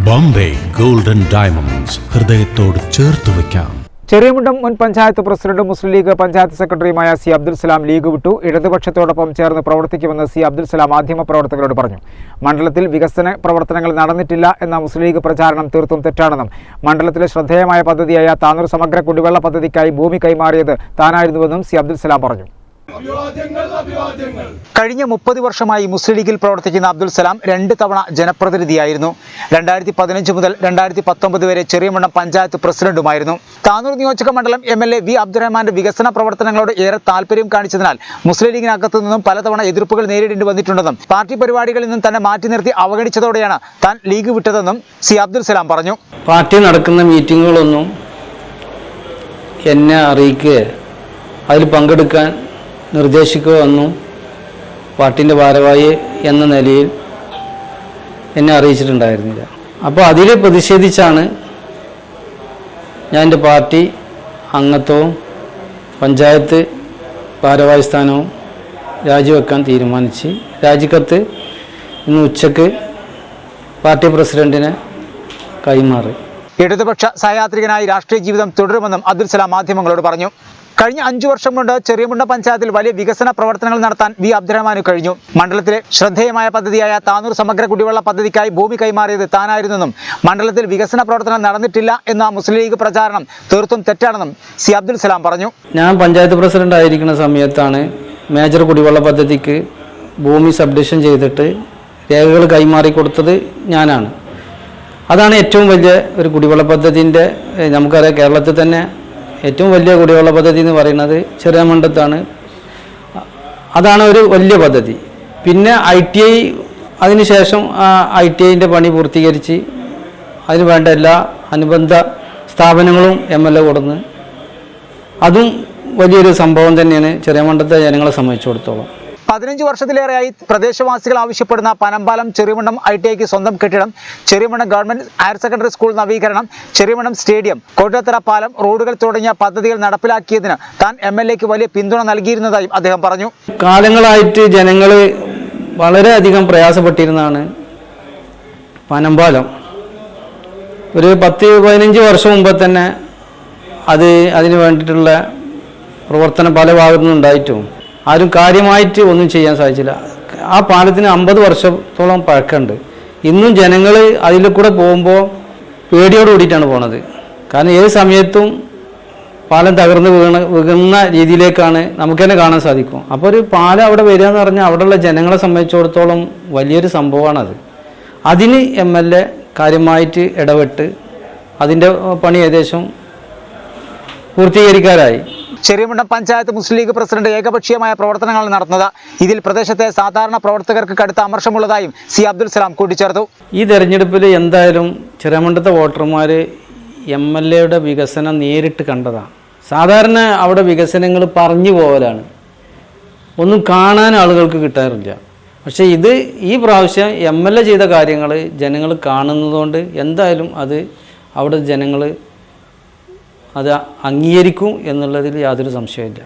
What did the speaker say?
Bombay golden diamonds ഹൃദയത്തോട് ചേർത്ത് വയ്ക്കാം. ചെറിയമുണ്ടം മുൻ പഞ്ചായത്ത് പ്രസിഡന്റും മുസ്ലിം ലീഗ് പഞ്ചായത്ത് സെക്രട്ടറിയുമായ സി അബ്ദുൽ സലാം ലീഗ് വിട്ടു. ഇടതുപക്ഷത്തോടൊപ്പം ചേർന്ന് പ്രവർത്തിക്കുമെന്ന് സി അബ്ദുൽ സലാം മാധ്യമപ്രവർത്തകരോട് പറഞ്ഞു. മണ്ഡലത്തിൽ വികസന പ്രവർത്തനങ്ങൾ നടന്നിട്ടില്ല എന്ന മുസ്ലിം ലീഗ് പ്രചാരണം തീർത്തും തെറ്റാണെന്നും മണ്ഡലത്തിലെ ശ്രദ്ധേയമായ പദ്ധതിയായ താനൂർ സമഗ്ര കുടിവെള്ള പദ്ധതിക്കായി ഭൂമി കൈമാറിയത് താനായിരുന്നുവെന്നും സി അബ്ദുൽ സലാം പറഞ്ഞു. കഴിഞ്ഞ 30 വർഷമായി മുസ്ലിം ലീഗിൽ പ്രവർത്തിക്കുന്ന അബ്ദുൽ സലാം 2 തവണ ജനപ്രതിനിധിയായിരുന്നു. 2015 മുതൽ 2019 വരെ ചെറിയമുണ്ടം പഞ്ചായത്ത് പ്രസിഡന്റുമായിരുന്നു. താനൂർ നിയോജക മണ്ഡലം MLA വി അബ്ദുറഹ്മാന്റെ വികസന പ്രവർത്തനങ്ങളോട് ഏറെ താല്പര്യം കാണിച്ചതിനാൽ മുസ്ലിം ലീഗിനകത്തു നിന്നും പലതവണ എതിർപ്പുകൾ നേരിടേണ്ടി വന്നിട്ടുണ്ടെന്നും പാർട്ടി പരിപാടികളിൽ നിന്നും തന്നെ മാറ്റി നിർത്തി അവഗണിച്ചതോടെയാണ് താൻ ലീഗ് വിട്ടതെന്നും സി അബ്ദുൽ സലാം പറഞ്ഞു. പാർട്ടി നടക്കുന്ന മീറ്റിങ്ങുകളൊന്നും എന്നെ അറിയിക്കുക, അതിൽ പങ്കെടുക്കാൻ നിർദ്ദേശിക്കുക ഒന്നും പാർട്ടിൻ്റെ ഭാരവാഹി എന്ന നിലയിൽ എന്നെ അറിയിച്ചിട്ടുണ്ടായിരുന്നില്ല. അപ്പോൾ അതിൽ പ്രതിഷേധിച്ചാണ് ഞാൻ എൻ്റെ പാർട്ടി അംഗത്വവും പഞ്ചായത്ത് ഭാരവാഹി സ്ഥാനവും രാജിവെക്കാൻ തീരുമാനിച്ച് രാജിക്കത്ത് ഇന്ന് ഉച്ചയ്ക്ക് പാർട്ടി പ്രസിഡന്റിനെ കൈമാറി. ഇടതുപക്ഷ സഹയാത്രികനായി രാഷ്ട്രീയ ജീവിതം തുടരുമെന്നും അബ്ദുൽ സലാം മാധ്യമങ്ങളോട് പറഞ്ഞു. കഴിഞ്ഞ 5 വർഷം കൊണ്ട് ചെറിയമുണ്ടം പഞ്ചായത്തിൽ വലിയ വികസന പ്രവർത്തനങ്ങൾ നടത്താൻ വി അബ്ദുറഹ്മാന് കഴിഞ്ഞു. മണ്ഡലത്തിലെ ശ്രദ്ധേയമായ പദ്ധതിയായ താനൂർ സമഗ്ര കുടിവെള്ള പദ്ധതിക്കായി ഭൂമി കൈമാറിയത് താനായിരുന്നെന്നും മണ്ഡലത്തിൽ വികസന പ്രവർത്തനം നടന്നിട്ടില്ല എന്ന മുസ്ലിം ലീഗ് പ്രചാരണം തീർത്തും തെറ്റാണെന്നും സി അബ്ദുൽ സലാം പറഞ്ഞു. ഞാൻ പഞ്ചായത്ത് പ്രസിഡന്റ് ആയിരിക്കുന്ന സമയത്താണ് മേജർ കുടിവെള്ള പദ്ധതിക്ക് ഭൂമി സബ്ഡിഷൻ ചെയ്തിട്ട് രേഖകൾ കൈമാറി കൊടുത്തത് ഞാനാണ്. അതാണ് ഏറ്റവും വലിയ ഒരു കുടിവെള്ള പദ്ധതിൻ്റെ, നമുക്കറിയാം കേരളത്തിൽ തന്നെ ഏറ്റവും വലിയ കുടിവെള്ള പദ്ധതി എന്ന് പറയുന്നത് ചെറിയമുണ്ടത്താണ്. അതാണ് ഒരു വലിയ പദ്ധതി. പിന്നെ ITI അതിനുശേഷം ITIൻ്റെ പണി പൂർത്തീകരിച്ച് അതിന് വേണ്ട എല്ലാ അനുബന്ധ സ്ഥാപനങ്ങളും MLA കൊടുന്ന്, അതും വലിയൊരു സംഭവം തന്നെയാണ് ചെറിയമുണ്ടത്തെ ജനങ്ങളെ സംബന്ധിച്ചിടത്തോളം. 15 വർഷത്തിലേറെയായി പ്രദേശവാസികൾ ആവശ്യപ്പെടുന്ന പനമ്പാലം ചെറിയമുണ്ടം ITIക്ക് സ്വന്തം കെട്ടിടം, Cheriyamundam government higher secondary school നവീകരണം, ചെറിയമുണ്ടം സ്റ്റേഡിയം, കോട്ടത്തറ പാലം, റോഡുകൾ തുടങ്ങിയ പദ്ധതികൾ നടപ്പിലാക്കിയതിന് താൻ MLAക്ക് വലിയ പിന്തുണ നൽകിയിരുന്നതായും അദ്ദേഹം പറഞ്ഞു. കാലങ്ങളായിട്ട് ജനങ്ങൾ വളരെയധികം പ്രയാസപ്പെട്ടിരുന്നതാണ് പനമ്പാലം. ഒരു 10-15 വർഷം മുമ്പ് തന്നെ അതിന് വേണ്ടിയിട്ടുള്ള പ്രവർത്തനം പല ഭാഗത്തു നിന്നുണ്ടായിട്ടും ആരും കാര്യമായിട്ട് ഒന്നും ചെയ്യാൻ സാധിച്ചില്ല. ആ പാലത്തിന് 50 വർഷത്തോളം പഴക്കമുണ്ട്. ഇന്നും ജനങ്ങൾ അതിൽ കൂടെ പോകുമ്പോൾ പേടിയോട് കൂടിയിട്ടാണ് പോണത്. കാരണം ഏത് സമയത്തും പാലം തകർന്ന് വീഴുന്ന രീതിയിലേക്കാണ് നമുക്ക് തന്നെ കാണാൻ സാധിക്കും. അപ്പോൾ ഒരു പാലം അവിടെ വരിക എന്ന് പറഞ്ഞാൽ അവിടെയുള്ള ജനങ്ങളെ സംബന്ധിച്ചിടത്തോളം വലിയൊരു സംഭവമാണത്. അതിന് MLA കാര്യമായിട്ട് ഇടപെട്ട് അതിൻ്റെ പണി ഏകദേശം പൂർത്തീകരിക്കാറായി. ചെറിയമുണ്ടം പഞ്ചായത്ത് മുസ്ലിം ലീഗ് പ്രസിഡന്റ് ഏകപക്ഷീയമായ പ്രവർത്തനങ്ങൾ നടത്തുന്നത്. ഇതിൽ പ്രദേശത്തെ സാധാരണ പ്രവർത്തകർക്ക് കടുത്ത അമർഷമുള്ളതായും സി അബ്ദുൽ സലാം കൂട്ടിച്ചേർത്തു. ഈ തെരഞ്ഞെടുപ്പിൽ എന്തായാലും ചെറിയമുണ്ടത്തെ വോട്ടർമാർ MLAയുടെ വികസനം നേരിട്ട് കണ്ടതാണ്. സാധാരണ അവിടെ വികസനങ്ങൾ പറഞ്ഞു പോകലാണ്, ഒന്നും കാണാൻ ആളുകൾക്ക് കിട്ടാറില്ല. പക്ഷേ ഈ പ്രാവശ്യം MLA ചെയ്ത കാര്യങ്ങൾ ജനങ്ങൾ കാണുന്നതുകൊണ്ട് എന്തായാലും അവിടെ ജനങ്ങൾ അത് അംഗീകരിക്കും എന്നുള്ളതിൽ യാതൊരു സംശയമില്ല.